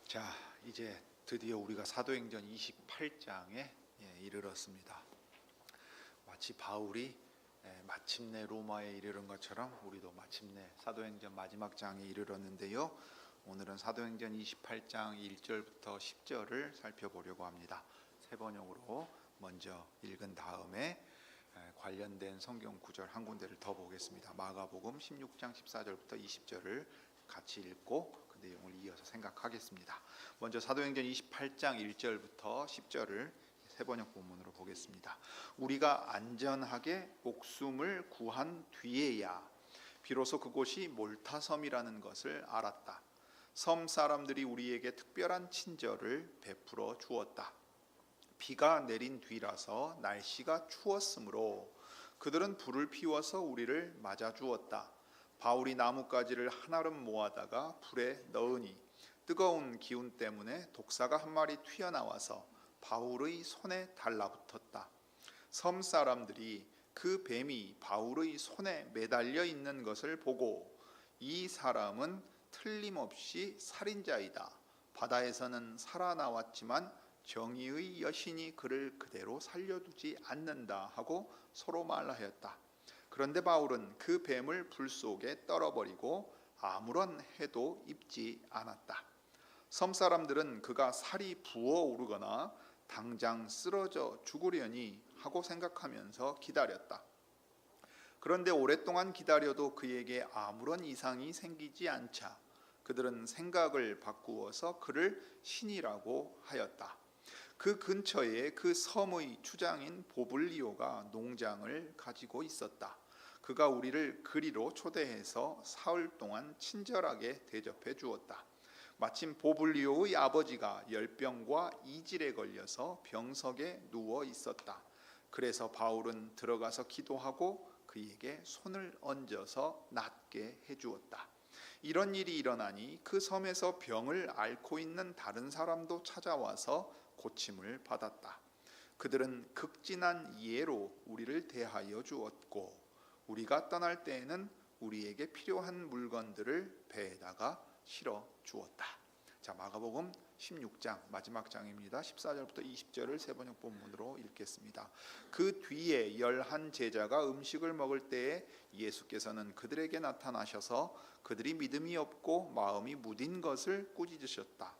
자, 이제 드디어 우리가 사도행전 28장에 이르렀습니다. 마치 바울이 마침내 로마에 이르는 것처럼 우리도 마침내 사도행전 마지막 장에 이르렀는데요. 오늘은 사도행전 28장 1절부터 10절을 살펴보려고 합니다. 세 번역으로 먼저 읽은 다음에 관련된 성경 구절 한 군데를 더 보겠습니다. 마가복음 16장 14절부터 20절을 같이 읽고 그 내용을 이어서 생각하겠습니다. 먼저 사도행전 28장 1절부터 10절을 세번역 본문으로 보겠습니다. 우리가 안전하게 목숨을 구한 뒤에야 비로소 그곳이 몰타섬이라는 것을 알았다. 섬 사람들이 우리에게 특별한 친절을 베풀어 주었다. 비가 내린 뒤라서 날씨가 추웠으므로 그들은 불을 피워서 우리를 맞아 주었다. 바울이 나뭇가지를 한아름 모아다가 불에 넣으니 뜨거운 기운 때문에 독사가 한 마리 튀어나와서 바울의 손에 달라붙었다. 섬 사람들이 그 뱀이 바울의 손에 매달려 있는 것을 보고 이 사람은 틀림없이 살인자이다. 바다에서는 살아나왔지만 정의의 여신이 그를 그대로 살려두지 않는다 하고 서로 말하였다. 그런데 바울은 그 뱀을 불 속에 떨어버리고 아무런 해도 입지 않았다. 섬 사람들은 그가 살이 부어오르거나 당장 쓰러져 죽으려니 하고 생각하면서 기다렸다. 그런데 오랫동안 기다려도 그에게 아무런 이상이 생기지 않자 그들은 생각을 바꾸어서 그를 신이라고 하였다. 그 근처에 그 섬의 주장인 보블리오가 농장을 가지고 있었다. 그가 우리를 그리로 초대해서 사흘 동안 친절하게 대접해 주었다. 마침 보블리오의 아버지가 열병과 이질에 걸려서 병석에 누워 있었다. 그래서 바울은 들어가서 기도하고 그에게 손을 얹어서 낫게 해주었다. 이런 일이 일어나니 그 섬에서 병을 앓고 있는 다른 사람도 찾아와서 고침을 받았다. 그들은 극진한 이해로 우리를 대하여 주었고 우리가 떠날 때에는 우리에게 필요한 물건들을 배에다가 실어 주었다. 자, 마가복음 16장 마지막 장입니다. 14절부터 20절을 세번역 본문으로 읽겠습니다. 그 뒤에 11 제자가 음식을 먹을 때에 예수께서는 그들에게 나타나셔서 그들이 믿음이 없고 마음이 무딘 것을 꾸짖으셨다.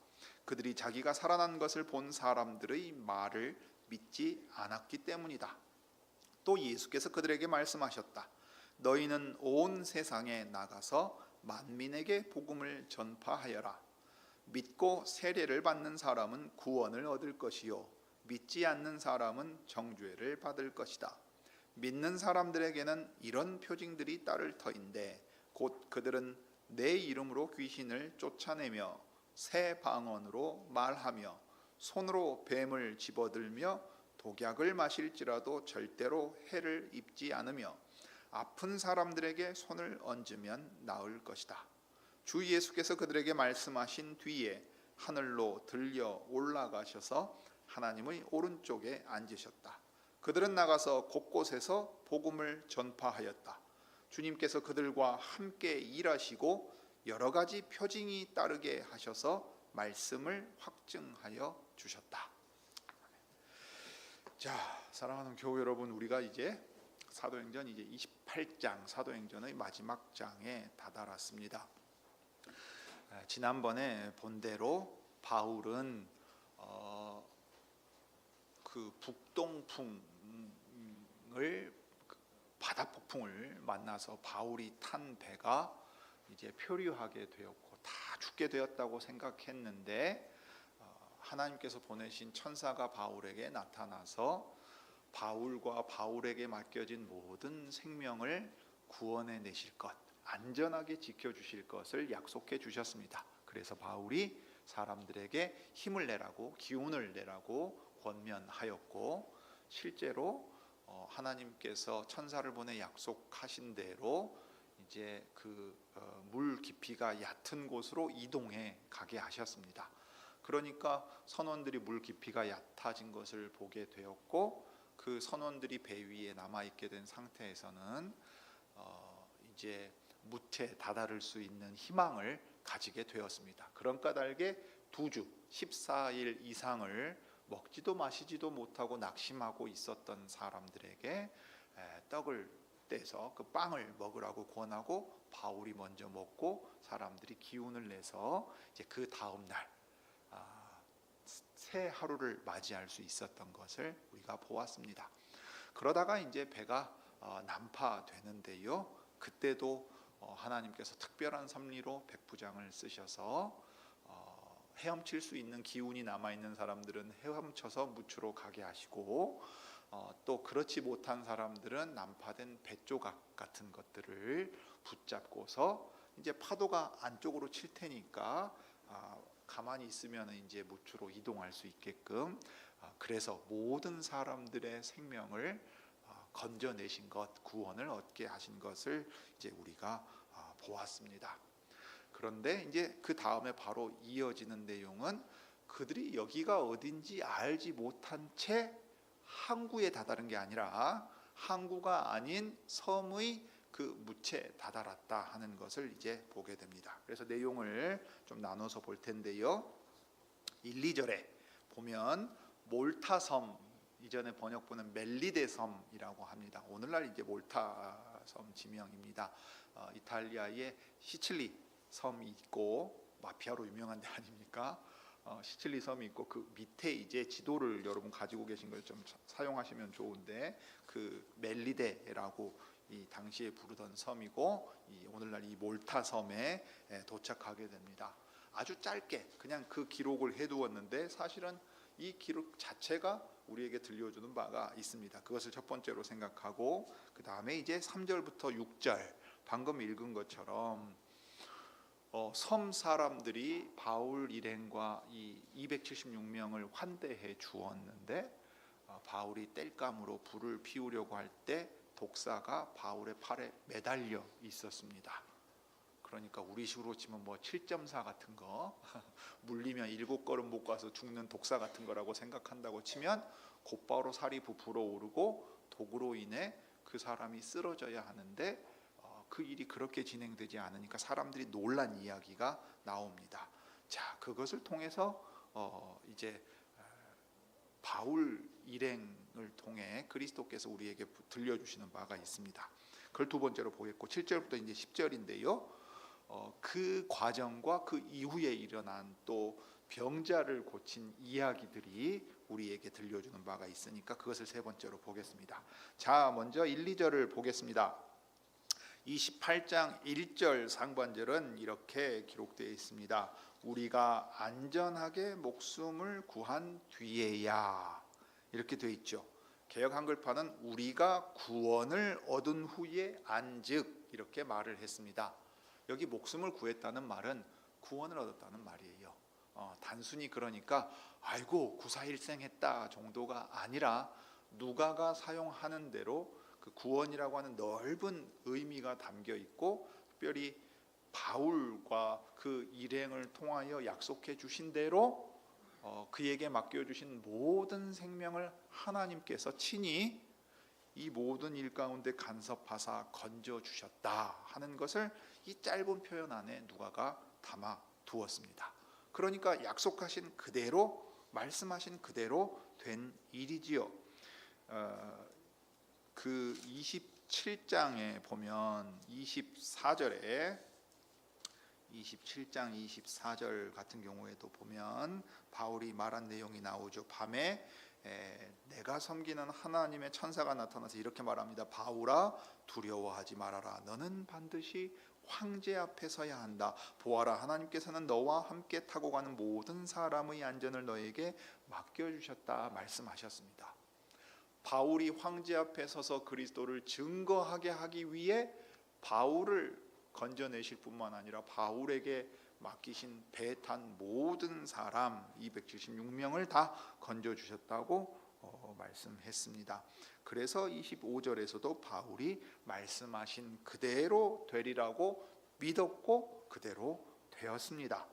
그들이 자기가 살아난 것을 본 사람들의 말을 믿지 않았기 때문이다. 또 예수께서 그들에게 말씀하셨다. 너희는 온 세상에 나가서 만민에게 복음을 전파하여라. 믿고 세례를 받는 사람은 구원을 얻을 것이요 믿지 않는 사람은 정죄를 받을 것이다. 믿는 사람들에게는 이런 표징들이 따를 터인데 곧 그들은 내 이름으로 귀신을 쫓아내며 새 방언으로 말하며 손으로 뱀을 집어들며 독약을 마실지라도 절대로 해를 입지 않으며 아픈 사람들에게 손을 얹으면 나을 것이다. 주 예수께서 그들에게 말씀하신 뒤에 하늘로 들려 올라가셔서 하나님의 오른쪽에 앉으셨다. 그들은 나가서 곳곳에서 복음을 전파하였다. 주님께서 그들과 함께 일하시고 여러 가지 표징이 따르게 하셔서 말씀을 확증하여 주셨다. 자, 사랑하는 교우 여러분, 우리가 이제 사도행전 28장 사도행전의 마지막 장에 다다랐습니다. 지난번에 본 대로 바울은 그 북동풍을 바다 폭풍을 만나서 바울이 탄 배가 이제 표류하게 되었고 다 죽게 되었다고 생각했는데 하나님께서 보내신 천사가 바울에게 나타나서 바울과 바울에게 맡겨진 모든 생명을 구원해 내실 것, 안전하게 지켜주실 것을 약속해 주셨습니다. 그래서 바울이 사람들에게 힘을 내라고, 기운을 내라고 권면하였고, 실제로 하나님께서 천사를 보내 약속하신 대로 이제 물 깊이가 얕은 곳으로 이동해 가게 하셨습니다. 그러니까 선원들이 물 깊이가 얕아진 것을 보게 되었고, 그 선원들이 배 위에 남아 있게 된 상태에서는 이제 무채 다다를 수 있는 희망을 가지게 되었습니다. 그런 까닭에 2주 14일 이상을 먹지도 마시지도 못하고 낙심하고 있었던 사람들에게 떡을 떼서 그 빵을 먹으라고 권하고, 바울이 먼저 먹고 사람들이 기운을 내서 이제 그 다음 날 새 하루를 맞이할 수 있었던 것을 우리가 보았습니다. 그러다가 이제 배가 난파되는데요, 그때도 하나님께서 특별한 섭리로 백부장을 쓰셔서 헤엄칠 수 있는 기운이 남아있는 사람들은 헤엄쳐서 무추로 가게 하시고, 또 그렇지 못한 사람들은 난파된 뱃조각 같은 것들을 붙잡고서 이제 파도가 안쪽으로 칠 테니까 가만히 있으면 이제 무추로 이동할 수 있게끔, 그래서 모든 사람들의 생명을 건져내신 것, 구원을 얻게 하신 것을 이제 우리가 보았습니다. 그런데 이제 그 다음에 바로 이어지는 내용은 그들이 여기가 어딘지 알지 못한 채 항구에 다다른 게 아니라 항구가 아닌 섬의 그 무채에 다다랐다 하는 것을 이제 보게 됩니다. 그래서 내용을 좀 나눠서 볼 텐데요, 1, 2절에 보면 몰타섬, 이전에 번역본은 멜리데 섬이라고 합니다. 오늘날 이제 몰타 섬 지명입니다. 이탈리아의 시칠리 섬이 있고, 마피아로 유명한 데 아닙니까? 시칠리 섬이 있고, 그 밑에 이제 지도를 여러분 가지고 계신 걸 좀 사용하시면 좋은데, 그 멜리데라고 이 당시에 부르던 섬이고, 오늘날 이 몰타 섬에 도착하게 됩니다. 아주 짧게 그냥 그 기록을 해두었는데, 사실은 이 기록 자체가 우리에게 들려주는 바가 있습니다. 그것을 첫 번째로 생각하고, 그 다음에 이제 3절부터 6절 방금 읽은 것처럼 섬 사람들이 바울 일행과 이 276명을 환대해 주었는데, 바울이 땔감으로 불을 피우려고 할 때 독사가 바울의 팔에 매달려 있었습니다. 그러니까 우리식으로 치면 7.4 같은 거 물리면 7걸음 못 가서 죽는 독사 같은 거라고 생각한다고 치면, 곧바로 살이 부풀어 오르고 독으로 인해 그 사람이 쓰러져야 하는데, 그 일이 그렇게 진행되지 않으니까 사람들이 놀란 이야기가 나옵니다. 자, 그것을 통해서 이제 바울 일행을 통해 그리스도께서 우리에게 들려주시는 바가 있습니다. 그걸 두 번째로 보겠고, 7절부터 이제 10절인데요, 그 과정과 그 이후에 일어난 또 병자를 고친 이야기들이 우리에게 들려주는 바가 있으니까 그것을 세 번째로 보겠습니다. 자, 먼저 1, 2절을 보겠습니다. 28장 1절 상반절은 이렇게 기록되어 있습니다. 우리가 안전하게 목숨을 구한 뒤에야, 이렇게 되어 있죠. 개역 한글판은 우리가 구원을 얻은 후에 안즉, 이렇게 말을 했습니다. 여기 목숨을 구했다는 말은 구원을 얻었다는 말이에요. 단순히 그러니까 아이고 구사일생했다 정도가 아니라, 누가가 사용하는 대로 그 구원이라고 하는 넓은 의미가 담겨 있고, 특별히 바울과 그 일행을 통하여 약속해 주신 대로 그에게 맡겨주신 모든 생명을 하나님께서 친히 이 모든 일 가운데 간섭하사 건져주셨다 하는 것을 이 짧은 표현 안에 누가가 담아 두었습니다. 그러니까 약속하신 그대로, 말씀하신 그대로 된 일이지요. 그 27장에 보면 27장 24절 같은 경우에도 보면 바울이 말한 내용이 나오죠. 밤에 내가 섬기는 하나님의 천사가 나타나서 이렇게 말합니다. 바울아, 두려워하지 말아라. 너는 반드시 황제 앞에 서야 한다. 보아라, 하나님께서는 너와 함께 타고 가는 모든 사람의 안전을 너에게 맡겨주셨다 말씀하셨습니다. 바울이 황제 앞에 서서 그리스도를 증거하게 하기 위해 바울을 건져내실 뿐만 아니라 바울에게 맡기신 배에 탄 모든 사람 276명을 다 건져 주셨다고 말씀했습니다. 그래서 25절에서도 바울이 말씀하신 그대로 되리라고 믿었고 그대로 되었습니다.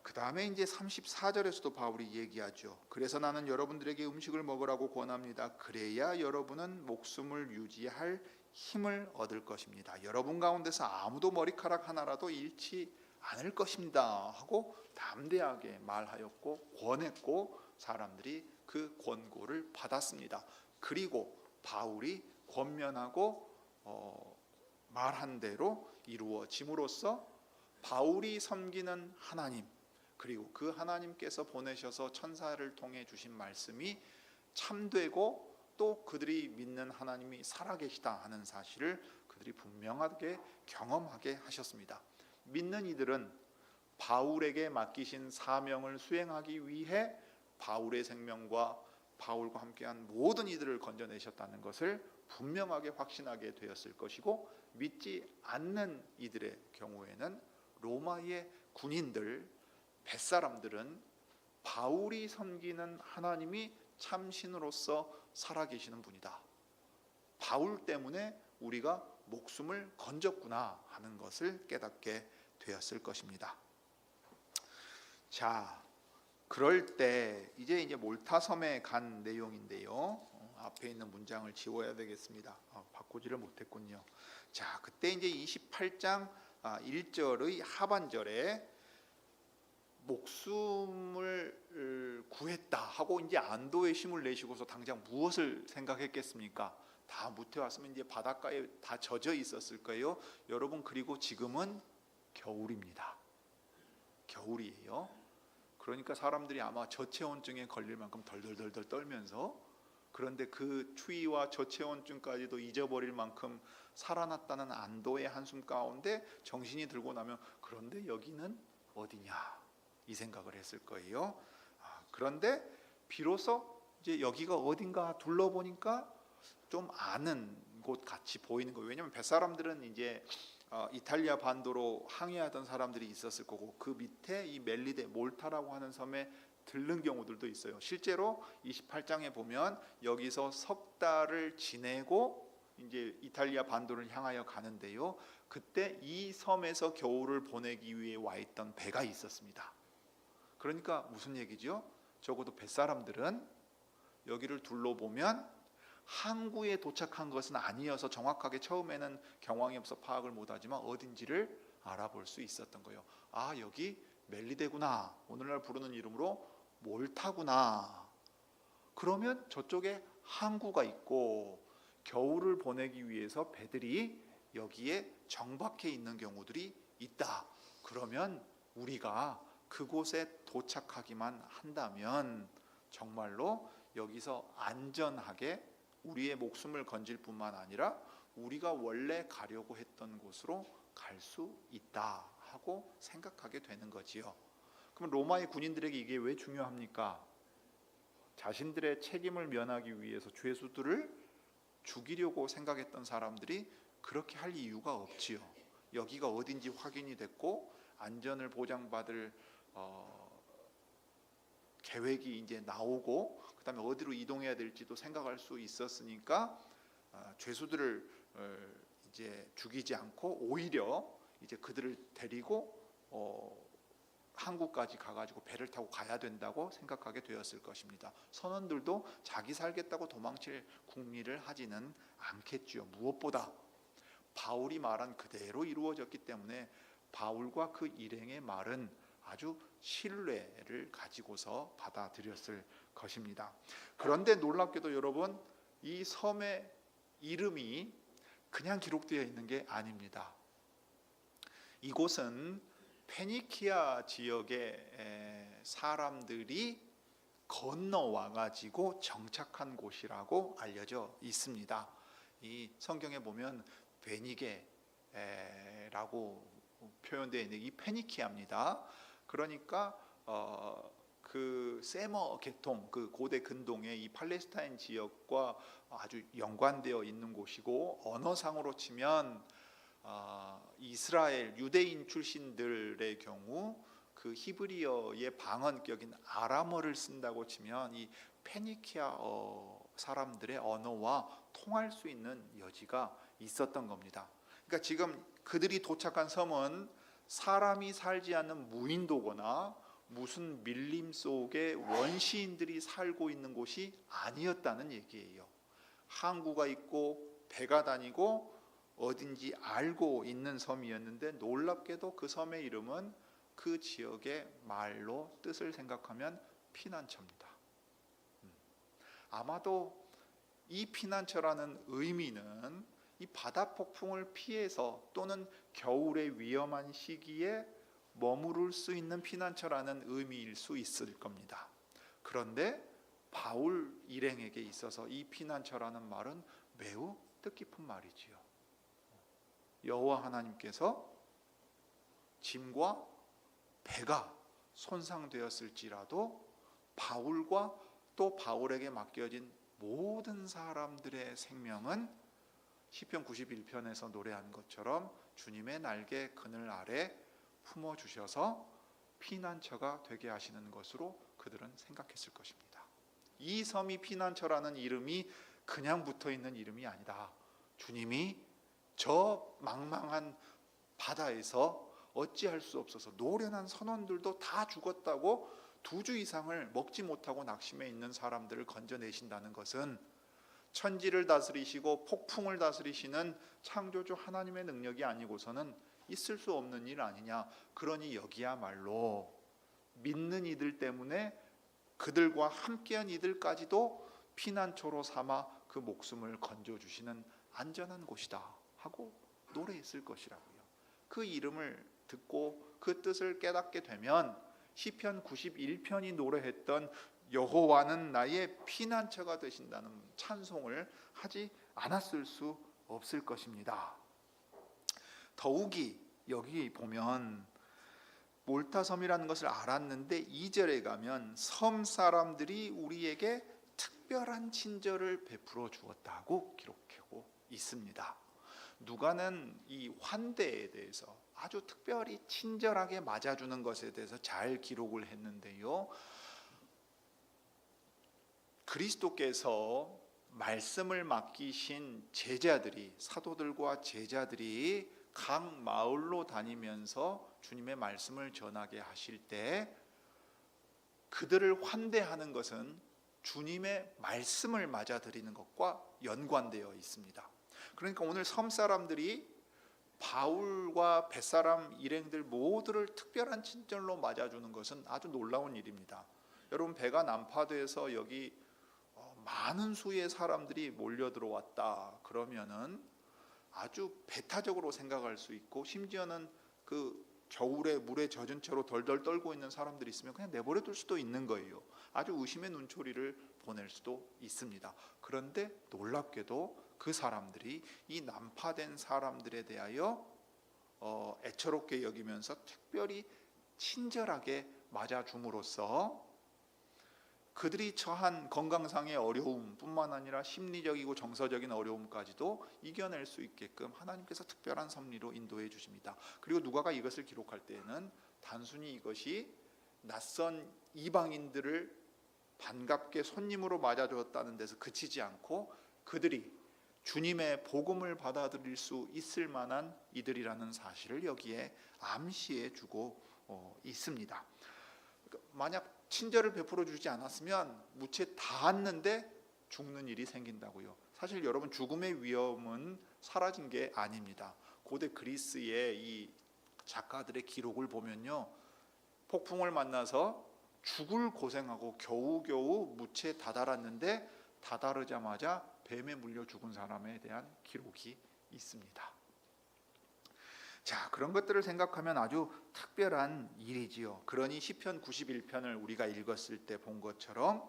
그 다음에 이제 34절에서도 바울이 얘기하죠. 그래서 나는 여러분들에게 음식을 먹으라고 권합니다. 그래야 여러분은 목숨을 유지할 힘을 얻을 것입니다. 여러분 가운데서 아무도 머리카락 하나라도 잃지 않을 것입니다 하고 담대하게 말하였고 권했고 사람들이 그 권고를 받았습니다. 그리고 바울이 권면하고 말한 대로 이루어짐으로써 바울이 섬기는 하나님, 그리고 그 하나님께서 보내셔서 천사를 통해 주신 말씀이 참되고 또 그들이 믿는 하나님이 살아계시다 하는 사실을 그들이 분명하게 경험하게 하셨습니다. 믿는 이들은 바울에게 맡기신 사명을 수행하기 위해 바울의 생명과 바울과 함께한 모든 이들을 건져내셨다는 것을 분명하게 확신하게 되었을 것이고, 믿지 않는 이들의 경우에는 로마의 군인들, 뱃사람들은 바울이 섬기는 하나님이 참신으로서 살아계시는 분이다, 바울 때문에 우리가 목숨을 건졌구나 하는 것을 깨닫게 되었을 것입니다. 자, 그럴 때 이제 몰타섬에 간 내용인데요. 앞에 있는 문장을 지워야 되겠습니다. 바꾸지를 못했군요. 자, 그때 이제 28장 1절의 하반절에 목숨을 구했다 하고 이제 안도의 힘을 내시고서 당장 무엇을 생각했겠습니까? 다 무태웠으면 이제 바닷가에 다 젖어 있었을 거예요. 여러분, 그리고 지금은 겨울입니다. 겨울이에요. 그러니까 사람들이 아마 저체온증에 걸릴 만큼 덜덜덜덜 떨면서, 그런데 그 추위와 저체온증까지도 잊어버릴 만큼 살아났다는 안도의 한숨 가운데 정신이 들고 나면, 그런데 여기는 어디냐 이 생각을 했을 거예요. 그런데 비로소 이제 여기가 어딘가 둘러보니까 좀 아는 곳 같이 보이는 거예요. 왜냐하면 뱃사람들은 이제 이탈리아 반도로 항해하던 사람들이 있었을 거고, 그 밑에 이 멜리데, 몰타라고 하는 섬에 들른 경우들도 있어요. 실제로 28장에 보면 여기서 석 달을 지내고 이제 이탈리아 반도를 향하여 가는데요, 그때 이 섬에서 겨울을 보내기 위해 와 있던 배가 있었습니다. 그러니까 무슨 얘기죠? 적어도 뱃사람들은 여기를 둘러보면 항구에 도착한 것은 아니어서 정확하게 처음에는 경황이 없어 파악을 못하지만 어딘지를 알아볼 수 있었던 거예요. 아, 여기 멜리데구나, 오늘날 부르는 이름으로 몰타구나. 그러면 저쪽에 항구가 있고 겨울을 보내기 위해서 배들이 여기에 정박해 있는 경우들이 있다. 그러면 우리가 그곳에 도착하기만 한다면 정말로 여기서 안전하게 우리의 목숨을 건질 뿐만 아니라 우리가 원래 가려고 했던 곳으로 갈 수 있다 하고 생각하게 되는 거지요. 그럼 로마의 군인들에게 이게 왜 중요합니까? 자신들의 책임을 면하기 위해서 죄수들을 죽이려고 생각했던 사람들이 그렇게 할 이유가 없지요. 여기가 어딘지 확인이 됐고 안전을 보장받을 계획이 이제 나오고, 그다음에 어디로 이동해야 될지도 생각할 수 있었으니까 죄수들을 이제 죽이지 않고 오히려 이제 그들을 데리고 한국까지 가가지고 배를 타고 가야 된다고 생각하게 되었을 것입니다. 선원들도 자기 살겠다고 도망칠 궁리를 하지는 않겠지요. 무엇보다 바울이 말한 그대로 이루어졌기 때문에 바울과 그 일행의 말은 아주 신뢰를 가지고서 받아들였을 것입니다. 그런데 놀랍게도 여러분, 이 섬의 이름이 그냥 기록되어 있는 게 아닙니다. 이곳은 페니키아 지역의 사람들이 건너와 가지고 정착한 곳이라고 알려져 있습니다. 이 성경에 보면 베니게라고 표현되어 있는 이 페니키아입니다. 그러니까 그 세머 계통, 그 고대 근동의 이 팔레스타인 지역과 아주 연관되어 있는 곳이고, 언어상으로 치면 이스라엘 유대인 출신들의 경우 그 히브리어의 방언격인 아람어를 쓴다고 치면 이 페니키아 사람들의 언어와 통할 수 있는 여지가 있었던 겁니다. 그러니까 지금 그들이 도착한 섬은 사람이 살지 않는 무인도거나 무슨 밀림 속에 원시인들이 살고 있는 곳이 아니었다는 얘기예요. 항구가 있고 배가 다니고 어딘지 알고 있는 섬이었는데, 놀랍게도 그 섬의 이름은 그 지역의 말로 뜻을 생각하면 피난처입니다. 아마도 이 피난처라는 의미는 이 바다 폭풍을 피해서 또는 겨울의 위험한 시기에 머무를 수 있는 피난처라는 의미일 수 있을 겁니다. 그런데 바울 일행에게 있어서 이 피난처라는 말은 매우 뜻깊은 말이지요. 여호와 하나님께서 짐과 배가 손상되었을지라도 바울과 또 바울에게 맡겨진 모든 사람들의 생명은 시편 91편에서 노래한 것처럼 주님의 날개 그늘 아래 품어주셔서 피난처가 되게 하시는 것으로 그들은 생각했을 것입니다. 이 섬이 피난처라는 이름이 그냥 붙어있는 이름이 아니다. 주님이 저 망망한 바다에서 어찌할 수 없어서 노련한 선원들도 다 죽었다고 2주 이상을 먹지 못하고 낙심해 있는 사람들을 건져내신다는 것은 천지를 다스리시고 폭풍을 다스리시는 창조주 하나님의 능력이 아니고서는 있을 수 없는 일 아니냐. 그러니 여기야말로 믿는 이들 때문에 그들과 함께한 이들까지도 피난처로 삼아 그 목숨을 건져주시는 안전한 곳이다 하고 노래했을 것이라고요. 그 이름을 듣고 그 뜻을 깨닫게 되면 시편 91편이 노래했던 여호와는 나의 피난처가 되신다는 찬송을 하지 않았을 수 없을 것입니다. 더욱이 여기 보면 몰타섬이라는 것을 알았는데 2절에 가면 섬 사람들이 우리에게 특별한 친절을 베풀어 주었다고 기록하고 있습니다. 누가는 이 환대에 대해서 아주 특별히 친절하게 맞아주는 것에 대해서 잘 기록을 했는데요, 그리스도께서 말씀을 맡기신 제자들이, 사도들과 제자들이 각 마을로 다니면서 주님의 말씀을 전하게 하실 때 그들을 환대하는 것은 주님의 말씀을 맞아들이는 것과 연관되어 있습니다. 그러니까 오늘 섬 사람들이 바울과 벳사람 일행들 모두를 특별한 친절로 맞아주는 것은 아주 놀라운 일입니다. 여러분, 배가 난파돼서 여기 많은 수의 사람들이 몰려 들어왔다 그러면은 아주 배타적으로 생각할 수 있고, 심지어는 그 겨울에 물에 젖은 채로 덜덜 떨고 있는 사람들이 있으면 그냥 내버려 둘 수도 있는 거예요. 아주 의심의 눈초리를 보낼 수도 있습니다. 그런데 놀랍게도 그 사람들이 이 난파된 사람들에 대하여 애처롭게 여기면서 특별히 친절하게 맞아줌으로써 그들이 처한 건강상의 어려움 뿐만 아니라 심리적이고 정서적인 어려움까지도 이겨낼 수 있게끔 하나님께서 특별한 섭리로 인도해 주십니다. 그리고 누가가 이것을 기록할 때에는 단순히 이것이 낯선 이방인들을 반갑게 손님으로 맞아주었다는 데서 그치지 않고 그들이 주님의 복음을 받아들일 수 있을 만한 이들이라는 사실을 여기에 암시해 주고 있습니다. 만약 친절을 베풀어 주지 않았으면 무채 닿았는데 죽는 일이 생긴다고요. 사실 여러분, 죽음의 위험은 사라진 게 아닙니다. 고대 그리스의 이 작가들의 기록을 보면요, 폭풍을 만나서 죽을 고생하고 겨우겨우 무채 다다랐는데 다다르자마자 뱀에 물려 죽은 사람에 대한 기록이 있습니다. 자, 그런 것들을 생각하면 아주 특별한 일이지요. 그러니 시편 91편을 우리가 읽었을 때 본 것처럼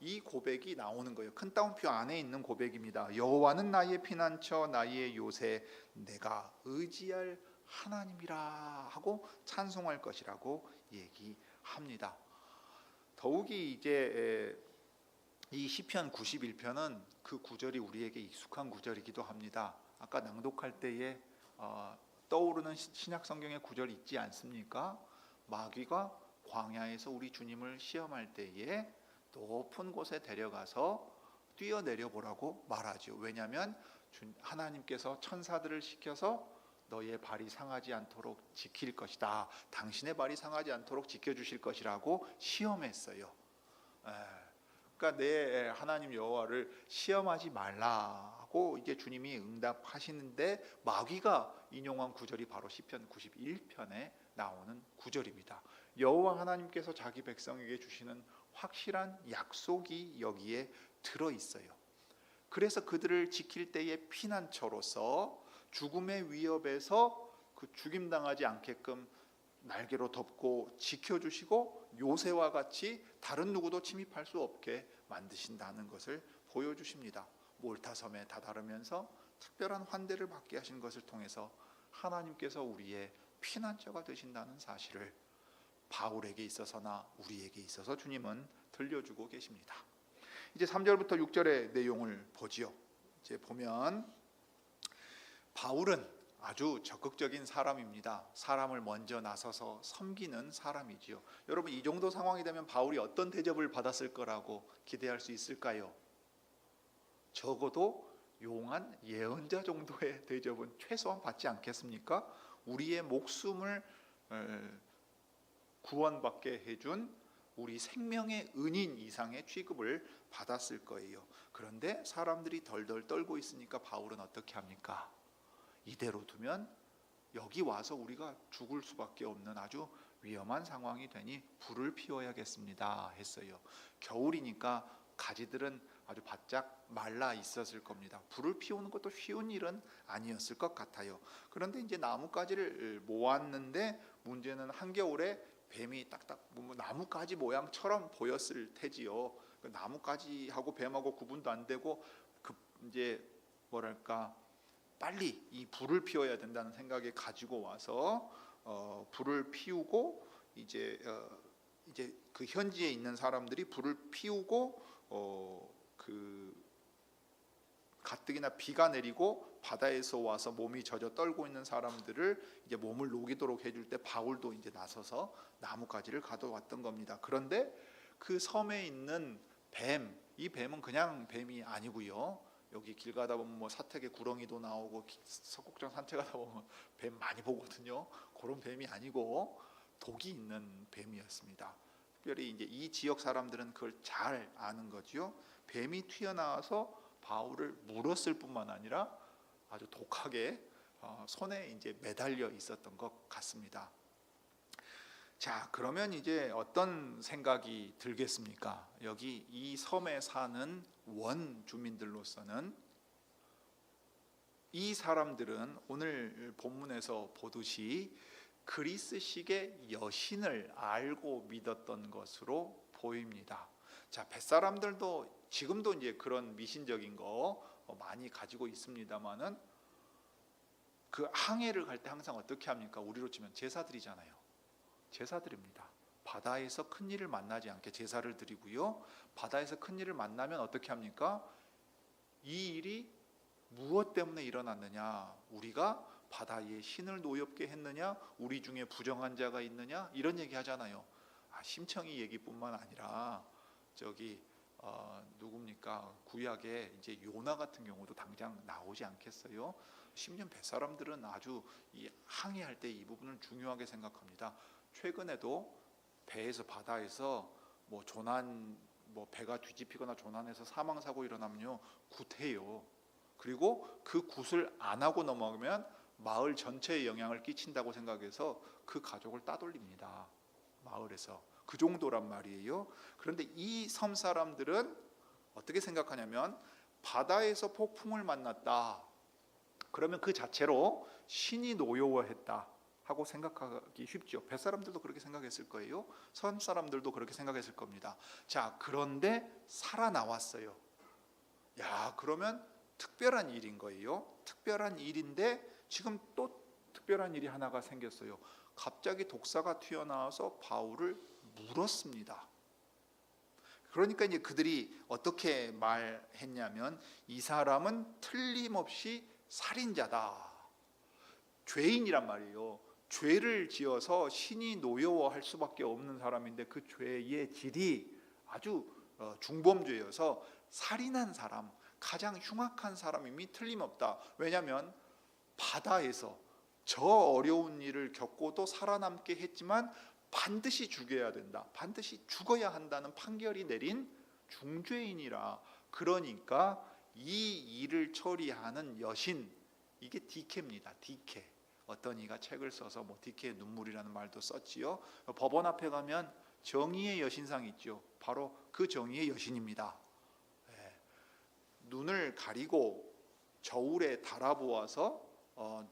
이 고백이 나오는 거예요. 큰 따옴표 안에 있는 고백입니다. 여호와는 나의 피난처, 나의 요새, 내가 의지할 하나님이라 하고 찬송할 것이라고 얘기합니다. 더욱이 이제 이 시편 91편은 그 구절이 우리에게 익숙한 구절이기도 합니다. 아까 낭독할 때에 떠오르는 신약 성경의 구절 있지 않습니까? 마귀가 광야에서 우리 주님을 시험할 때에 높은 곳에 데려가서 뛰어내려 보라고 말하죠. 왜냐하면 하나님께서 천사들을 시켜서 너의 발이 상하지 않도록 지킬 것이다. 당신의 발이 상하지 않도록 지켜주실 것이라고 시험했어요. 그러니까 내 하나님 여호와를 시험하지 말라고 이제 주님이 응답하시는데 마귀가 인용한 구절이 바로 시편 91편에 나오는 구절입니다. 여호와 하나님께서 자기 백성에게 주시는 확실한 약속이 여기에 들어 있어요. 그래서 그들을 지킬 때의 피난처로서 죽음의 위협에서 그 죽임당하지 않게끔 날개로 덮고 지켜주시고 요새와 같이 다른 누구도 침입할 수 없게 만드신다는 것을 보여주십니다. 몰타섬에 다다르면서 특별한 환대를 받게 하신 것을 통해서 하나님께서 우리의 피난처가 되신다는 사실을 바울에게 있어서나 우리에게 있어서 주님은 들려주고 계십니다. 이제 3절부터 6절의 내용을 보지요. 이제 보면 바울은 아주 적극적인 사람입니다. 사람을 먼저 나서서 섬기는 사람이지요. 여러분, 이 정도 상황이 되면 바울이 어떤 대접을 받았을 거라고 기대할 수 있을까요? 적어도 용한 예언자 정도의 대접은 최소한 받지 않겠습니까? 우리의 목숨을 구원받게 해준 우리 생명의 은인 이상의 취급을 받았을 거예요. 그런데 사람들이 덜덜 떨고 있으니까 바울은 어떻게 합니까? 이대로 두면 여기 와서 우리가 죽을 수밖에 없는 아주 위험한 상황이 되니 불을 피워야겠습니다 했어요. 겨울이니까 가지들은 아주 바짝 말라 있었을 겁니다. 불을 피우는 것도 쉬운 일은 아니었을 것 같아요. 그런데 이제 나뭇가지를 모았는데 문제는 한겨울에 뱀이 딱딱 나뭇가지 모양처럼 보였을 테지요. 그 나뭇가지하고 뱀하고 구분도 안 되고 이제 뭐랄까 빨리 이 불을 피워야 된다는 생각에 가지고 와서 불을 피우고 이제 그 현지에 있는 사람들이 불을 피우고 그 가뜩이나 비가 내리고 바다에서 와서 몸이 젖어 떨고 있는 사람들을 이제 몸을 녹이도록 해줄 때 바울도 이제 나서서 나뭇가지를 가져왔던 겁니다. 그런데 그 섬에 있는 뱀, 이 뱀은 그냥 뱀이 아니고요. 여기 길 가다 보면 뭐 사택에 구렁이도 나오고 석곡장 산책하다 보면 뱀 많이 보거든요. 그런 뱀이 아니고 독이 있는 뱀이었습니다. 특별히 이제 이 지역 사람들은 그걸 잘 아는 거죠. 뱀이 튀어나와서 바울을 물었을 뿐만 아니라 아주 독하게 손에 이제 매달려 있었던 것 같습니다. 자, 그러면 이제 어떤 생각이 들겠습니까? 여기 이 섬에 사는 원주민들로서는 이 사람들은 오늘 본문에서 보듯이 그리스식의 여신을 알고 믿었던 것으로 보입니다. 자, 뱃사람들도 지금도 이제 그런 미신적인 거 많이 가지고 있습니다만은 그 항해를 갈 때 항상 어떻게 합니까? 우리로 치면 제사드리잖아요. 제사드립니다. 바다에서 큰 일을 만나지 않게 제사를 드리고요. 바다에서 큰 일을 만나면 어떻게 합니까? 이 일이 무엇 때문에 일어났느냐? 우리가 바다에 신을 노엽게 했느냐? 우리 중에 부정한 자가 있느냐? 이런 얘기 하잖아요. 심청이 얘기뿐만 아니라 저기 누굽니까? 구약에 이제 요나 같은 경우도 당장 나오지 않겠어요? 심지어 뱃사람들은 아주 이 항해할 때 이 부분을 중요하게 생각합니다. 최근에도 배에서 바다에서 뭐 조난 배가 뒤집히거나 조난해서 사망 사고 일어나면요 굿해요. 그리고 그 굿을 안 하고 넘어가면 마을 전체에 영향을 끼친다고 생각해서 그 가족을 따돌립니다. 마을에서 그 정도란 말이에요. 그런데 이 섬 사람들은 어떻게 생각하냐면 바다에서 폭풍을 만났다. 그러면 그 자체로 신이 노여워했다 하고 생각하기 쉽죠. 뱃사람들도 그렇게 생각했을 거예요. 섬 사람들도 그렇게 생각했을 겁니다. 자, 그런데 살아나왔어요. 야, 그러면 특별한 일인 거예요. 특별한 일인데 지금 또 특별한 일이 하나가 생겼어요. 갑자기 독사가 튀어나와서 바울을 물었습니다. 그러니까 이제 그들이 어떻게 말했냐면 이 사람은 틀림없이 살인자다. 죄인이란 말이에요. 죄를 지어서 신이 노여워할 수밖에 없는 사람인데 그 죄의 질이 아주 중범죄여서 살인한 사람, 가장 흉악한 사람임이 틀림없다. 왜냐하면 바다에서 저 어려운 일을 겪고도 살아남게 했지만 반드시 죽여야 된다, 반드시 죽어야 한다는 판결이 내린 중죄인이라. 그러니까 이 일을 처리하는 여신, 이게 디케입니다. 디케. 어떤 이가 책을 써서 뭐 디케의 눈물이라는 말도 썼지요. 법원 앞에 가면 정의의 여신상 있죠. 바로 그 정의의 여신입니다. 눈을 가리고 저울에 달아보아서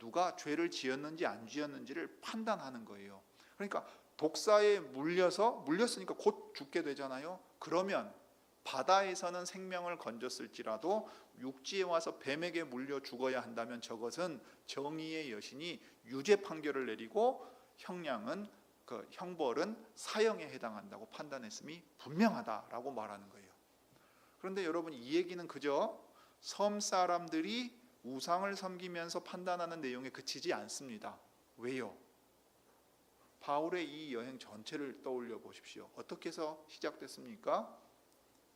누가 죄를 지었는지 안 지었는지를 판단하는 거예요. 그러니까 독사에 물렸으니까 곧 죽게 되잖아요. 그러면 바다에서는 생명을 건졌을지라도 육지에 와서 뱀에게 물려 죽어야 한다면 저것은 정의의 여신이 유죄 판결을 내리고 형벌은 사형에 해당한다고 판단했음이 분명하다라고 말하는 거예요. 그런데 여러분, 이 얘기는 그저 섬 사람들이 우상을 섬기면서 판단하는 내용에 그치지 않습니다. 왜요? 바울의 이 여행 전체를 떠올려 보십시오. 어떻게 해서 시작됐습니까?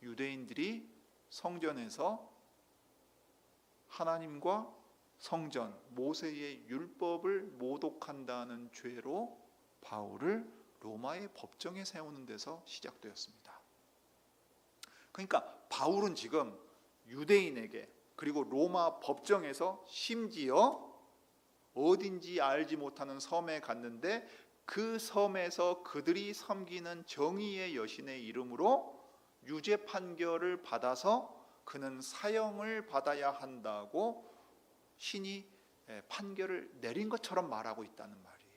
유대인들이 성전에서 하나님과 성전, 모세의 율법을 모독한다는 죄로 바울을 로마의 법정에 세우는 데서 시작되었습니다. 그러니까 바울은 지금 유대인에게, 그리고 로마 법정에서 심지어 어딘지 알지 못하는 섬에 갔는데 그 섬에서 그들이 섬기는 정의의 여신의 이름으로 유죄 판결을 받아서 그는 사형을 받아야 한다고 신이 판결을 내린 것처럼 말하고 있다는 말이에요.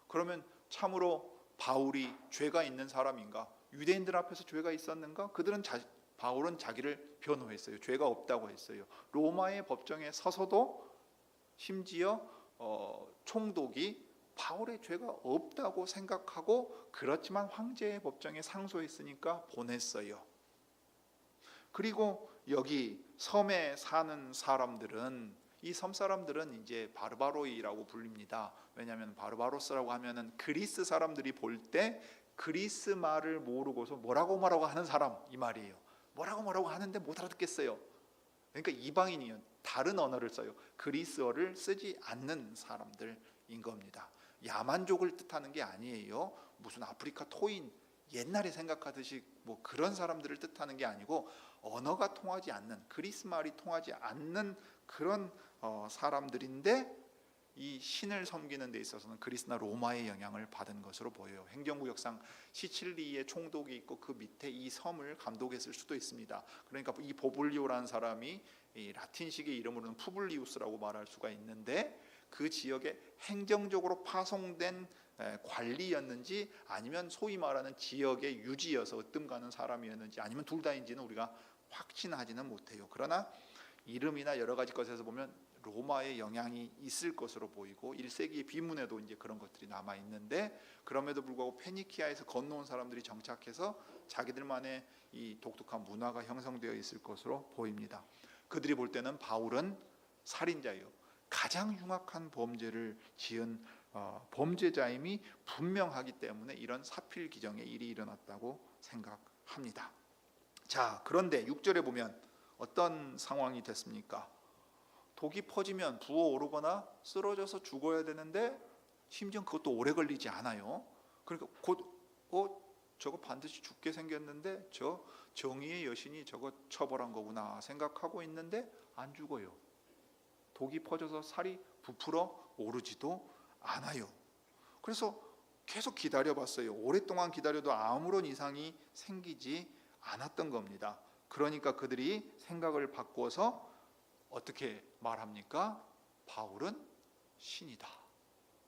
그러면 참으로 바울이 죄가 있는 사람인가? 유대인들 앞에서 죄가 있었는가? 바울은 자기를 변호했어요. 죄가 없다고 했어요. 로마의 법정에 서서도 심지어 총독이 바울의 죄가 없다고 생각하고, 그렇지만 황제의 법정에 상소했으니까 보냈어요. 그리고 여기 섬에 사는 사람들은, 이 섬 사람들은 이제 바르바로이라고 불립니다. 왜냐하면 바르바로스라고 하면은 그리스 사람들이 볼 때 그리스 말을 모르고서 뭐라고 하는 사람, 이 말이에요. 뭐라고 하는데 못 알아듣겠어요. 그러니까 이방인이요, 다른 언어를 써요. 그리스어를 쓰지 않는 사람들인 겁니다. 야만족을 뜻하는 게 아니에요. 무슨 아프리카 토인, 옛날에 생각하듯이 뭐 그런 사람들을 뜻하는 게 아니고, 언어가 통하지 않는, 그리스 말이 통하지 않는 그런 사람들인데, 이 신을 섬기는 데 있어서는 그리스나 로마의 영향을 받은 것으로 보여요. 행정구역상 시칠리의 총독이 있고 그 밑에 이 섬을 감독했을 수도 있습니다. 그러니까 이 보블리오라는 사람이 이 라틴식의 이름으로는 푸블리우스라고 말할 수가 있는데, 그 지역에 행정적으로 파송된 관리였는지, 아니면 소위 말하는 지역의 유지여서 으뜸 가는 사람이었는지, 아니면 둘 다인지는 우리가 확신하지는 못해요. 그러나 이름이나 여러 가지 것에서 보면 로마의 영향이 있을 것으로 보이고, 1세기 비문에도 이제 그런 것들이 남아 있는데, 그럼에도 불구하고 페니키아에서 건너온 사람들이 정착해서 자기들만의 이 독특한 문화가 형성되어 있을 것으로 보입니다. 그들이 볼 때는 바울은 살인자예요. 가장 흉악한 범죄를 지은 범죄자임이 분명하기 때문에 이런 사필 기정의 일이 일어났다고 생각합니다. 자, 그런데 6절에 보면 어떤 상황이 됐습니까? 독이 퍼지면 부어오르거나 쓰러져서 죽어야 되는데 심지어 그것도 오래 걸리지 않아요. 그러니까 곧 저거 반드시 죽게 생겼는데 저 정의의 여신이 저거 처벌한 거구나 생각하고 있는데 안 죽어요. 독이 퍼져서 살이 부풀어 오르지도 않아요. 그래서 계속 기다려봤어요. 오랫동안 기다려도 아무런 이상이 생기지 않았던 겁니다. 그러니까 그들이 생각을 바꿔서 어떻게 말합니까? 바울은 신이다.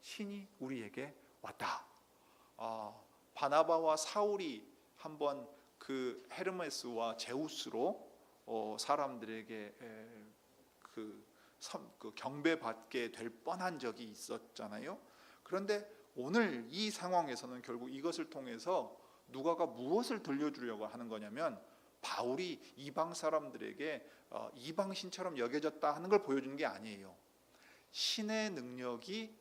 신이 우리에게 왔다. 바나바와 사울이 한번 그 헤르메스와 제우스로 사람들에게 그 경배받게 될 뻔한 적이 있었잖아요. 그런데 오늘 이 상황에서는 결국 이것을 통해서 누가가 무엇을 들려주려고 하는 거냐면, 바울이 이방 사람들에게 이방신처럼 여겨졌다 하는 걸 보여주는 게 아니에요. 신의 능력이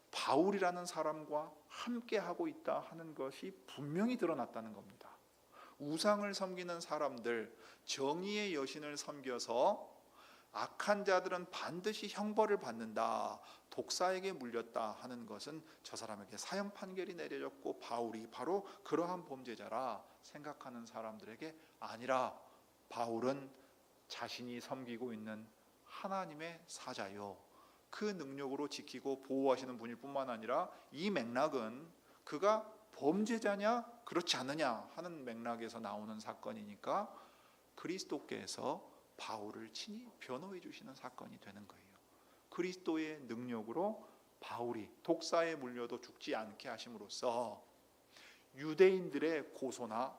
바울이라는 사람과 함께 하고 있다 하는 것이 분명히 드러났다는 겁니다. 우상을 섬기는 사람들, 정의의 여신을 섬겨서 악한 자들은 반드시 형벌을 받는다, 독사에게 물렸다 하는 것은 저 사람에게 사형 판결이 내려졌고 바울이 바로 그러한 범죄자라 생각하는 사람들에게 아니라 바울은 자신이 섬기고 있는 하나님의 사자요, 그 능력으로 지키고 보호하시는 분일 뿐만 아니라 이 맥락은 그가 범죄자냐 그렇지 않느냐 하는 맥락에서 나오는 사건이니까 그리스도께서 바울을 친히 변호해 주시는 사건이 되는 거예요. 그리스도의 능력으로 바울이 독사에 물려도 죽지 않게 하심으로써 유대인들의 고소나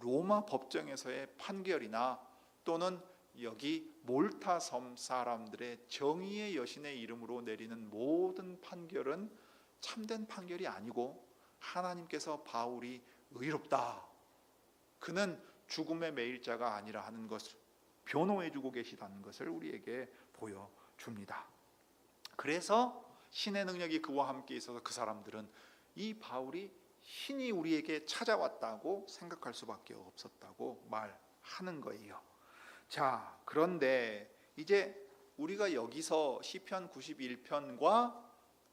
로마 법정에서의 판결이나 또는 여기 몰타 섬 사람들의 정의의 여신의 이름으로 내리는 모든 판결은 참된 판결이 아니고 하나님께서 바울이 의롭다, 그는 죽음의 매일자가 아니라 하는 것을 변호해주고 계시다는 것을 우리에게 보여줍니다. 그래서 신의 능력이 그와 함께 있어서 그 사람들은 이 바울이 신이 우리에게 찾아왔다고 생각할 수밖에 없었다고 말하는 거예요. 자, 그런데 이제 우리가 여기서 시편 91편과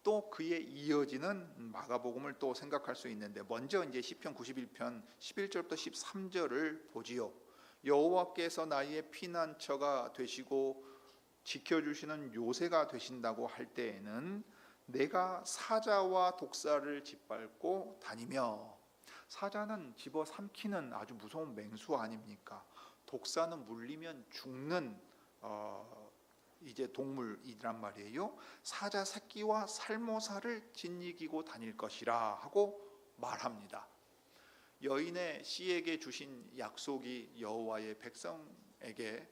또 그에 이어지는 마가복음을 또 생각할 수 있는데, 먼저 이제 시편 91편 11절부터 13절을 보지요. 여호와께서 나의 피난처가 되시고 지켜주시는 요새가 되신다고 할 때에는 내가 사자와 독사를 짓밟고 다니며, 사자는 집어삼키는 아주 무서운 맹수 아닙니까? 독사는 물리면 죽는 이제 동물이란 말이에요. 사자 새끼와 살모사를 짓이기고 다닐 것이라 하고 말합니다. 여인의 씨에게 주신 약속이 여호와의 백성에게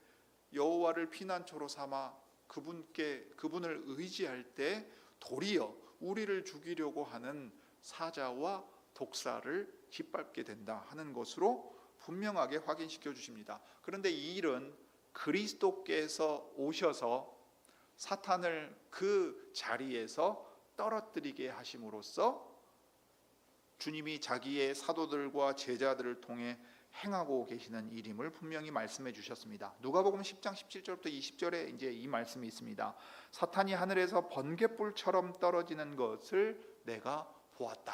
여호와를 피난처로 삼아 그분을 의지할 때 도리어 우리를 죽이려고 하는 사자와 독사를 짓밟게 된다 하는 것으로 분명하게 확인시켜 주십니다. 그런데 이 일은 그리스도께서 오셔서 사탄을 그 자리에서 떨어뜨리게 하심으로써 주님이 자기의 사도들과 제자들을 통해 행하고 계시는 일임을 분명히 말씀해 주셨습니다. 누가복음 10장 17절부터 20절에 이제 이 말씀이 있습니다. 사탄이 하늘에서 번갯불처럼 떨어지는 것을 내가 보았다.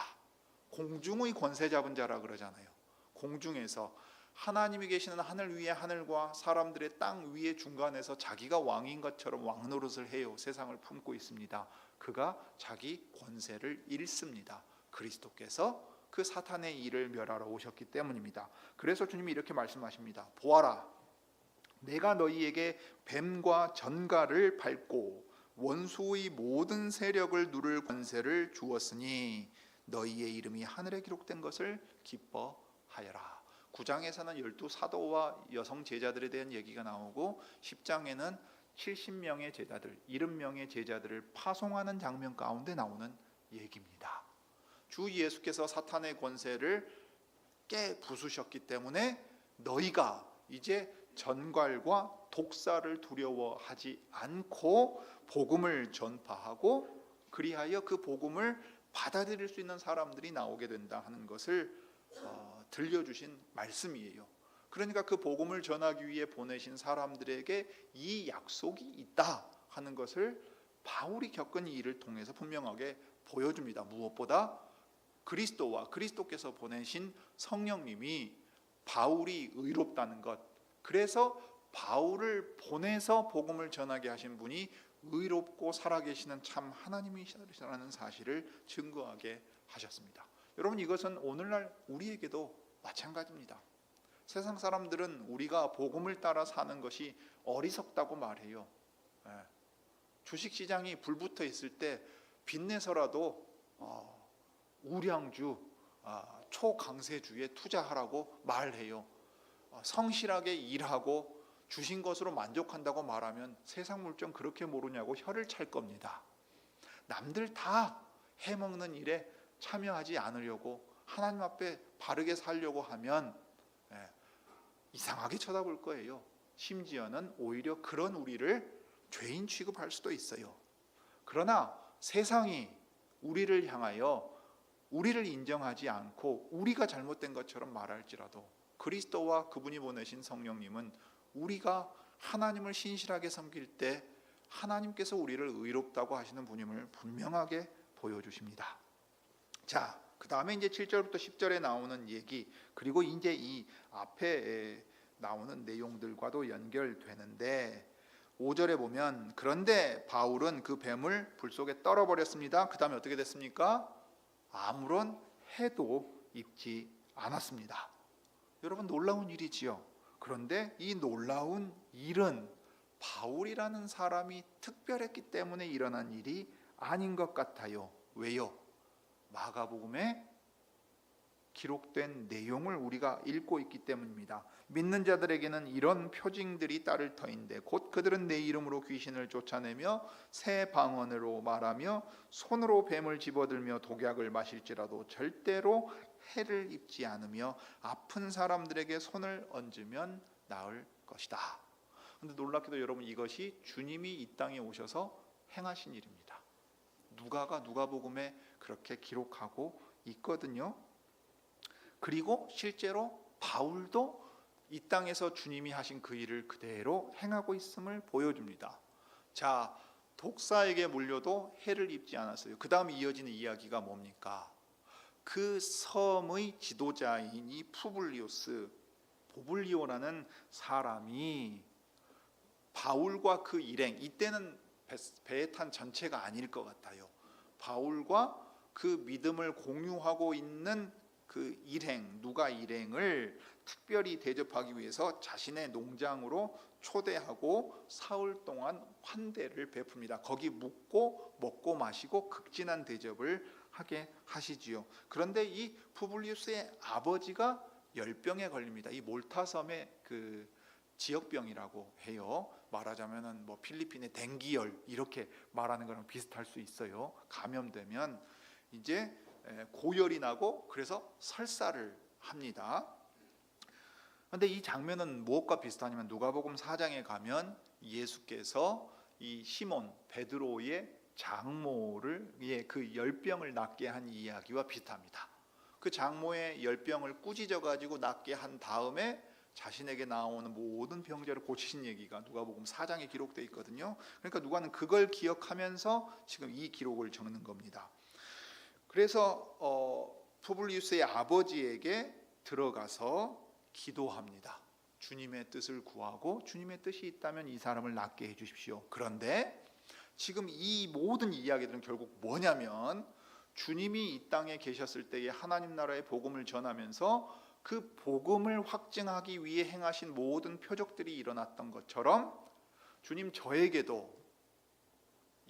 공중의 권세 잡은 자라 그러잖아요. 공중에서 하나님이 계시는 하늘 위에 하늘과 사람들의 땅 위의 중간에서 자기가 왕인 것처럼 왕노릇을 해요. 세상을 품고 있습니다. 그가 자기 권세를 잃습니다. 그리스도께서 그 사탄의 일을 멸하러 오셨기 때문입니다. 그래서 주님이 이렇게 말씀하십니다. 보아라, 내가 너희에게 뱀과 전갈을 밟고 원수의 모든 세력을 누를 권세를 주었으니 너희의 이름이 하늘에 기록된 것을 기뻐하여라. 9장에서는 12사도와 여성 제자들에 대한 얘기가 나오고 10장에는 70명의 제자들, 70명의 제자들을 파송하는 장면 가운데 나오는 얘기입니다. 주 예수께서 사탄의 권세를 깨부수셨기 때문에 너희가 이제 전갈과 독사를 두려워하지 않고 복음을 전파하고 그리하여 그 복음을 받아들일 수 있는 사람들이 나오게 된다 하는 것을 들려주신 말씀이에요. 그러니까 그 복음을 전하기 위해 보내신 사람들에게 이 약속이 있다 하는 것을 바울이 겪은 이 일을 통해서 분명하게 보여줍니다. 무엇보다 그리스도와 그리스도께서 보내신 성령님이 바울이 의롭다는 것, 그래서 바울을 보내서 복음을 전하게 하신 분이 의롭고 살아계시는 참 하나님이시라는 사실을 증거하게 하셨습니다. 여러분, 이것은 오늘날 우리에게도 마찬가지입니다. 세상 사람들은 우리가 복음을 따라 사는 것이 어리석다고 말해요. 주식시장이 불붙어 있을 때 빚내서라도 우량주, 초강세주에 투자하라고 말해요. 성실하게 일하고 주신 것으로 만족한다고 말하면 세상 물정 그렇게 모르냐고 혀를 찰 겁니다. 남들 다 해먹는 일에 참여하지 않으려고 하나님 앞에 바르게 살려고 하면 이상하게 쳐다볼 거예요. 심지어는 오히려 그런 우리를 죄인 취급할 수도 있어요. 그러나 세상이 우리를 향하여 우리를 인정하지 않고 우리가 잘못된 것처럼 말할지라도 그리스도와 그분이 보내신 성령님은 우리가 하나님을 신실하게 섬길 때 하나님께서 우리를 의롭다고 하시는 분임을 분명하게 보여주십니다. 자, 그 다음에 이제 7절부터 10절에 나오는 얘기, 그리고 이제 이 앞에 나오는 내용들과도 연결되는데 5절에 보면 그런데 바울은 그 뱀을 불 속에 떨어버렸습니다. 그 다음에 어떻게 됐습니까? 아무런 해도 입지 않았습니다. 여러분, 놀라운 일이지요. 그런데 이 놀라운 일은 바울이라는 사람이 특별했기 때문에 일어난 일이 아닌 것 같아요. 왜요? 마가복음에 기록된 내용을 우리가 읽고 있기 때문입니다. 믿는 자들에게는 이런 표징들이 따를 터인데 곧 그들은 내 이름으로 귀신을 쫓아내며 새 방언으로 말하며 손으로 뱀을 집어들며 독약을 마실지라도 절대로 해를 입지 않으며 아픈 사람들에게 손을 얹으면 나을 것이다. 그런데 놀랍게도 여러분, 이것이 주님이 이 땅에 오셔서 행하신 일입니다. 누가복음에 그렇게 기록하고 있거든요. 그리고 실제로 바울도 이 땅에서 주님이 하신 그 일을 그대로 행하고 있음을 보여줍니다. 자, 독사에게 물려도 해를 입지 않았어요. 그 다음 이어지는 이야기가 뭡니까? 그 섬의 지도자인 이 보블리오라는 사람이 바울과 그 일행, 이때는 배에 탄 전체가 아닐 것 같아요. 바울과 그 믿음을 공유하고 있는 그 누가 일행을 특별히 대접하기 위해서 자신의 농장으로 초대하고 사흘 동안 환대를 베풉니다. 거기 묵고 먹고 마시고 극진한 대접을 하게 하시지요. 그런데 이 푸블리우스의 아버지가 열병에 걸립니다. 이 몰타섬의 그 지역병이라고 해요. 말하자면은 뭐 필리핀의 댕기열 이렇게 말하는 거랑 비슷할 수 있어요. 감염되면 이제 고열이 나고 그래서 설사를 합니다. 그런데 이 장면은 무엇과 비슷하냐면 누가복음 4장에 가면 예수께서 이 시몬 베드로의 장모를 그 열병을 낫게 한 이야기와 비슷합니다. 그 장모의 열병을 꾸짖어 가지고 낫게 한 다음에 자신에게 나오는 모든 병자를 고치신 얘기가 누가복음 4장에 기록되어 있거든요. 그러니까 누가는 그걸 기억하면서 지금 이 기록을 적는 겁니다. 그래서 푸블리우스의 아버지에게 들어가서 기도합니다. 주님의 뜻을 구하고 주님의 뜻이 있다면 이 사람을 낫게 해주십시오. 그런데 지금 이 모든 이야기들은 결국 뭐냐면 주님이 이 땅에 계셨을 때에 하나님 나라의 복음을 전하면서 그 복음을 확증하기 위해 행하신 모든 표적들이 일어났던 것처럼 주님 저에게도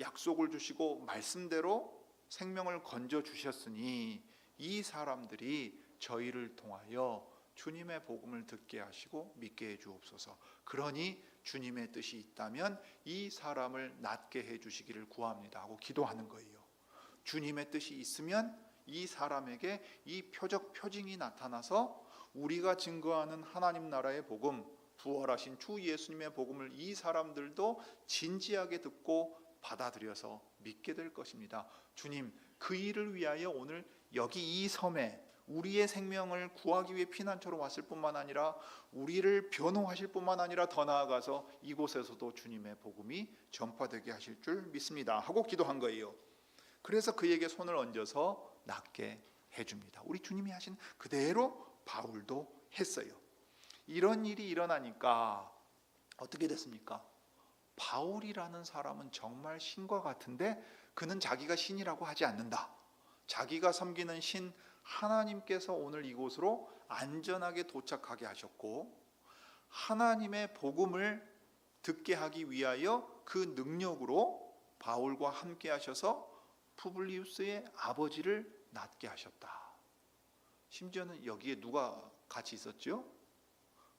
약속을 주시고 말씀대로 생명을 건져 주셨으니 이 사람들이 저희를 통하여 주님의 복음을 듣게 하시고 믿게 해 주옵소서. 그러니 주님의 뜻이 있다면 이 사람을 낫게 해 주시기를 구합니다 하고 기도하는 거예요. 주님의 뜻이 있으면 이 사람에게 이 표징이 나타나서 우리가 증거하는 하나님 나라의 복음, 부활하신 주 예수님의 복음을 이 사람들도 진지하게 듣고 받아들여서 믿게 될 것입니다. 주님, 그 일을 위하여 오늘 여기 이 섬에 우리의 생명을 구하기 위해 피난처로 왔을 뿐만 아니라 우리를 변호하실 뿐만 아니라 더 나아가서 이곳에서도 주님의 복음이 전파되게 하실 줄 믿습니다 하고 기도한 거예요. 그래서 그에게 손을 얹어서 낫게 해줍니다. 우리 주님이 하신 그대로 바울도 했어요. 이런 일이 일어나니까 어떻게 됐습니까? 바울이라는 사람은 정말 신과 같은데 그는 자기가 신이라고 하지 않는다. 자기가 섬기는 신 하나님께서 오늘 이곳으로 안전하게 도착하게 하셨고 하나님의 복음을 듣게 하기 위하여 그 능력으로 바울과 함께 하셔서 푸블리우스의 아버지를 낫게 하셨다. 심지어는 여기에 누가 같이 있었죠?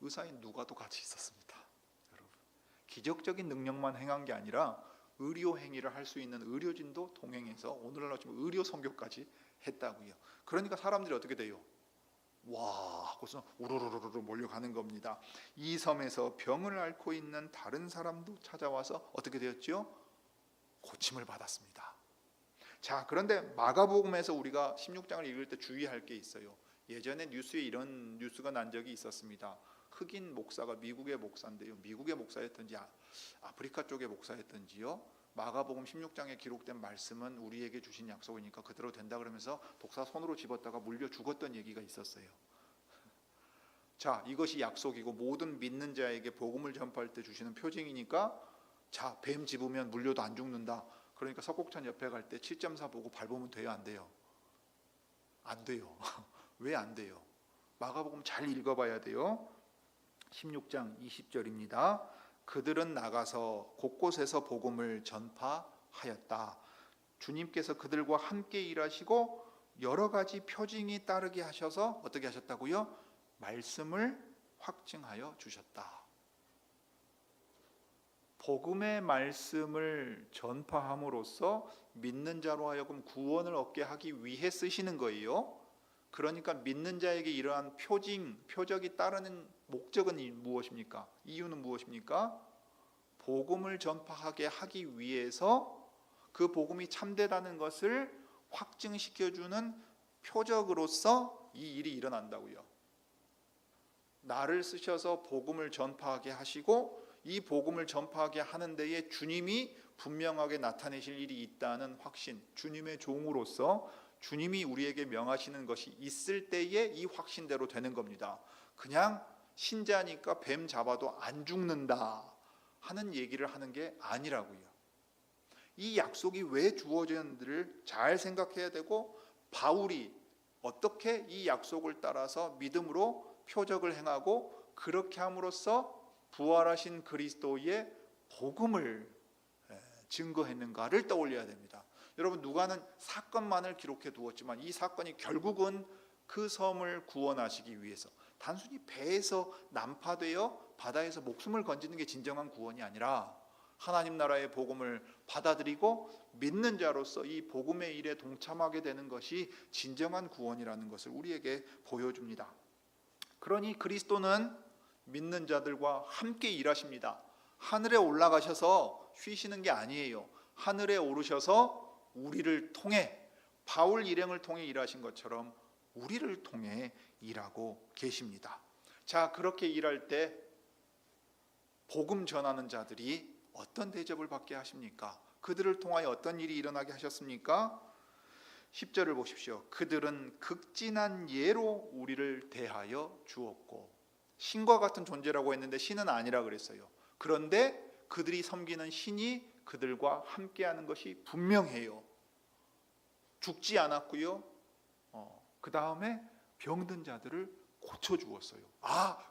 의사인 누가도 같이 있었습니다. 여러분, 기적적인 능력만 행한 게 아니라 의료 행위를 할 수 있는 의료진도 동행해서 오늘날 지금 의료 선교까지 했다고요. 그러니까 사람들이 어떻게 돼요? 와 하고서 우르르르르 몰려가는 겁니다. 이 섬에서 병을 앓고 있는 다른 사람도 찾아와서 어떻게 되었죠? 고침을 받았습니다. 자, 그런데 마가복음에서 우리가 16장을 읽을 때 주의할 게 있어요. 예전에 뉴스에 이런 뉴스가 난 적이 있었습니다. 흑인 목사가 미국의 목사인데요. 미국의 목사였던지 아프리카 쪽의 목사였던지요. 마가복음 16장에 기록된 말씀은 우리에게 주신 약속이니까 그대로 된다 그러면서 독사 손으로 집었다가 물려 죽었던 얘기가 있었어요. 자, 이것이 약속이고 모든 믿는 자에게 복음을 전파할 때 주시는 표징이니까 자, 뱀 집으면 물려도 안 죽는다. 그러니까 석곡천 옆에 갈 때 7.4 보고 밟으면 돼요, 안 돼요? 안 돼요. 왜 안 돼요? 마가복음 잘 읽어봐야 돼요. 16장 20절입니다. 그들은 나가서 곳곳에서 복음을 전파하였다. 주님께서 그들과 함께 일하시고 여러 가지 표징이 따르게 하셔서 어떻게 하셨다고요? 말씀을 확증하여 주셨다. 복음의 말씀을 전파함으로써 믿는 자로 하여금 구원을 얻게 하기 위해 쓰시는 거예요. 그러니까 믿는 자에게 이러한 표적이 따르는 목적은 무엇입니까? 이유는 무엇입니까? 복음을 전파하게 하기 위해서 그 복음이 참되다는 것을 확증시켜주는 표적으로서 이 일이 일어난다고요. 나를 쓰셔서 복음을 전파하게 하시고 이 복음을 전파하게 하는 데에 주님이 분명하게 나타내실 일이 있다는 확신, 주님의 종으로서 주님이 우리에게 명하시는 것이 있을 때에 이 확신대로 되는 겁니다. 그냥 신자니까 뱀 잡아도 안 죽는다 하는 얘기를 하는 게 아니라고요. 이 약속이 왜 주어졌는지를 잘 생각해야 되고 바울이 어떻게 이 약속을 따라서 믿음으로 표적을 행하고 그렇게 함으로써 부활하신 그리스도의 복음을 증거했는가를 떠올려야 됩니다. 여러분, 누가는 사건만을 기록해 두었지만 이 사건이 결국은 그 섬을 구원하시기 위해서 단순히 배에서 난파되어 바다에서 목숨을 건지는 게 진정한 구원이 아니라 하나님 나라의 복음을 받아들이고 믿는 자로서 이 복음의 일에 동참하게 되는 것이 진정한 구원이라는 것을 우리에게 보여줍니다. 그러니 그리스도는 믿는 자들과 함께 일하십니다. 하늘에 올라가셔서 쉬시는 게 아니에요. 하늘에 오르셔서 우리를 통해 바울 일행을 통해 일하신 것처럼 우리를 통해 일하고 계십니다. 자, 그렇게 일할 때 복음 전하는 자들이 어떤 대접을 받게 하십니까? 그들을 통하여 어떤 일이 일어나게 하셨습니까? 10절을 보십시오. 그들은 극진한 예로 우리를 대하여 주었고, 신과 같은 존재라고 했는데 신은 아니라 그랬어요. 그런데 그들이 섬기는 신이 그들과 함께하는 것이 분명해요. 죽지 않았고요. 그 다음에 병든 자들을 고쳐주었어요.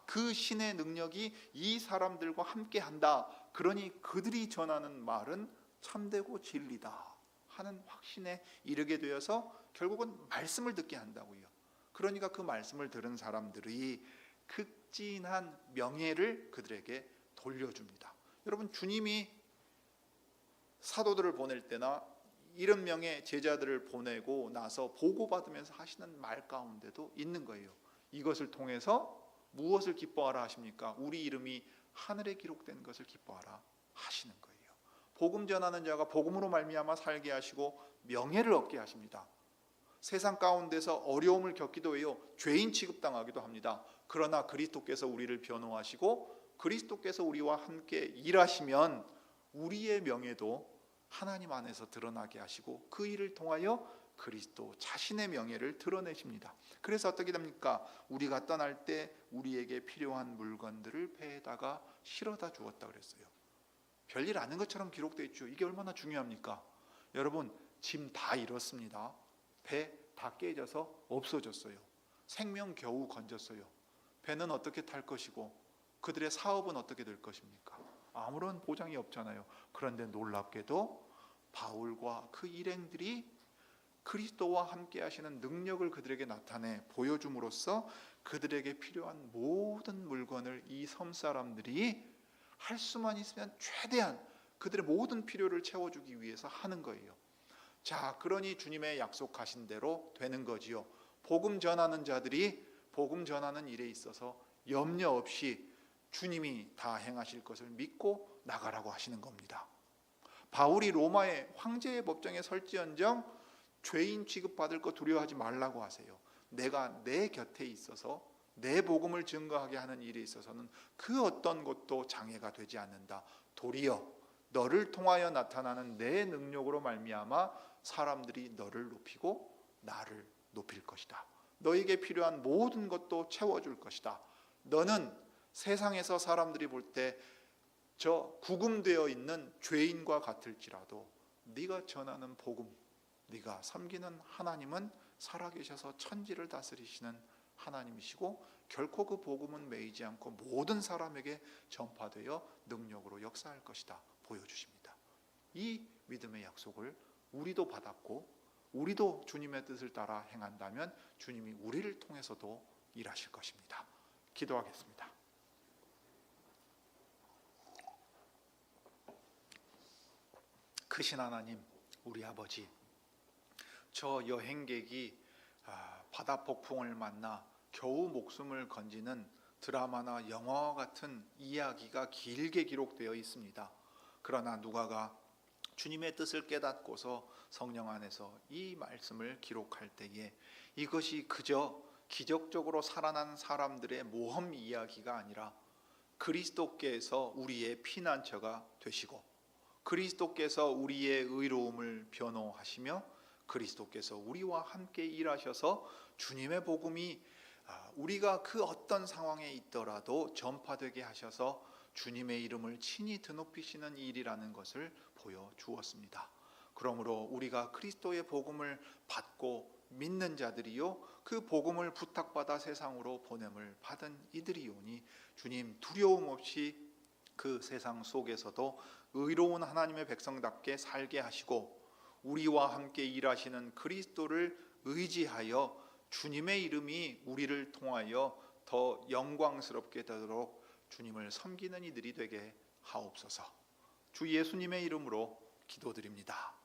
그 신의 능력이 이 사람들과 함께한다. 그러니 그들이 전하는 말은 참되고 진리다 하는 확신에 이르게 되어서 결국은 말씀을 듣게 한다고요. 그러니까 그 말씀을 들은 사람들이 극진한 명예를 그들에게 돌려줍니다. 여러분, 주님이 사도들을 보낼 때나 70명의 제자들을 보내고 나서 보고받으면서 하시는 말 가운데도 있는 거예요. 이것을 통해서 무엇을 기뻐하라 하십니까? 우리 이름이 하늘에 기록된 것을 기뻐하라 하시는 거예요. 복음 전하는 자가 복음으로 말미암아 살게 하시고 명예를 얻게 하십니다. 세상 가운데서 어려움을 겪기도 해요. 죄인 취급당하기도 합니다. 그러나 그리스도께서 우리를 변호하시고 그리스도께서 우리와 함께 일하시면 우리의 명예도 하나님 안에서 드러나게 하시고 그 일을 통하여 그리스도 자신의 명예를 드러내십니다. 그래서 어떻게 됩니까? 우리가 떠날 때 우리에게 필요한 물건들을 배에다가 실어다 주었다 그랬어요. 별일 아닌 것처럼 기록되어 있죠. 이게 얼마나 중요합니까? 여러분, 짐 다 잃었습니다. 배 다 깨져서 없어졌어요. 생명 겨우 건졌어요. 배는 어떻게 탈 것이고 그들의 사업은 어떻게 될 것입니까? 아무런 보장이 없잖아요. 그런데 놀랍게도 바울과 그 일행들이 그리스도와 함께 하시는 능력을 그들에게 나타내 보여줌으로써 그들에게 필요한 모든 물건을 이 섬 사람들이 할 수만 있으면 최대한 그들의 모든 필요를 채워주기 위해서 하는 거예요. 자, 그러니 주님의 약속하신 대로 되는 거지요. 복음 전하는 자들이 복음 전하는 일에 있어서 염려 없이 주님이 다 행하실 것을 믿고 나가라고 하시는 겁니다. 바울이 로마의 황제의 법정에 설지언정 죄인 취급받을 거 두려워하지 말라고 하세요. 내가 내 곁에 있어서 내 복음을 증거하게 하는 일에 있어서는 그 어떤 것도 장애가 되지 않는다. 도리어 너를 통하여 나타나는 내 능력으로 말미암아 사람들이 너를 높이고 나를 높일 것이다. 너에게 필요한 모든 것도 채워줄 것이다. 너는 세상에서 사람들이 볼 때 저 구금되어 있는 죄인과 같을지라도 네가 전하는 복음, 네가 섬기는 하나님은 살아계셔서 천지를 다스리시는 하나님이시고 결코 그 복음은 매이지 않고 모든 사람에게 전파되어 능력으로 역사할 것이다 보여주십니다. 이 믿음의 약속을 우리도 받았고 우리도 주님의 뜻을 따라 행한다면 주님이 우리를 통해서도 일하실 것입니다. 기도하겠습니다. 크신 하나님, 우리 아버지, 저 여행객이 바다 폭풍을 만나 겨우 목숨을 건지는 드라마나 영화와 같은 이야기가 길게 기록되어 있습니다. 그러나 누가가 주님의 뜻을 깨닫고서 성령 안에서 이 말씀을 기록할 때에 이것이 그저 기적적으로 살아난 사람들의 모험 이야기가 아니라 그리스도께서 우리의 피난처가 되시고 그리스도께서 우리의 의로움을 변호하시며 그리스도께서 우리와 함께 일하셔서 주님의 복음이 우리가 그 어떤 상황에 있더라도 전파되게 하셔서 주님의 이름을 친히 드높이시는 일이라는 것을 보여주었습니다. 그러므로 우리가 그리스도의 복음을 받고 믿는 자들이요 그 복음을 부탁받아 세상으로 보냄을 받은 이들이오니 주님 두려움 없이 그 세상 속에서도 의로운 하나님의 백성답게 살게 하시고 우리와 함께 일하시는 그리스도를 의지하여 주님의 이름이 우리를 통하여 더 영광스럽게 되도록 주님을 섬기는 이들이 되게 하옵소서. 주 예수님의 이름으로 기도드립니다.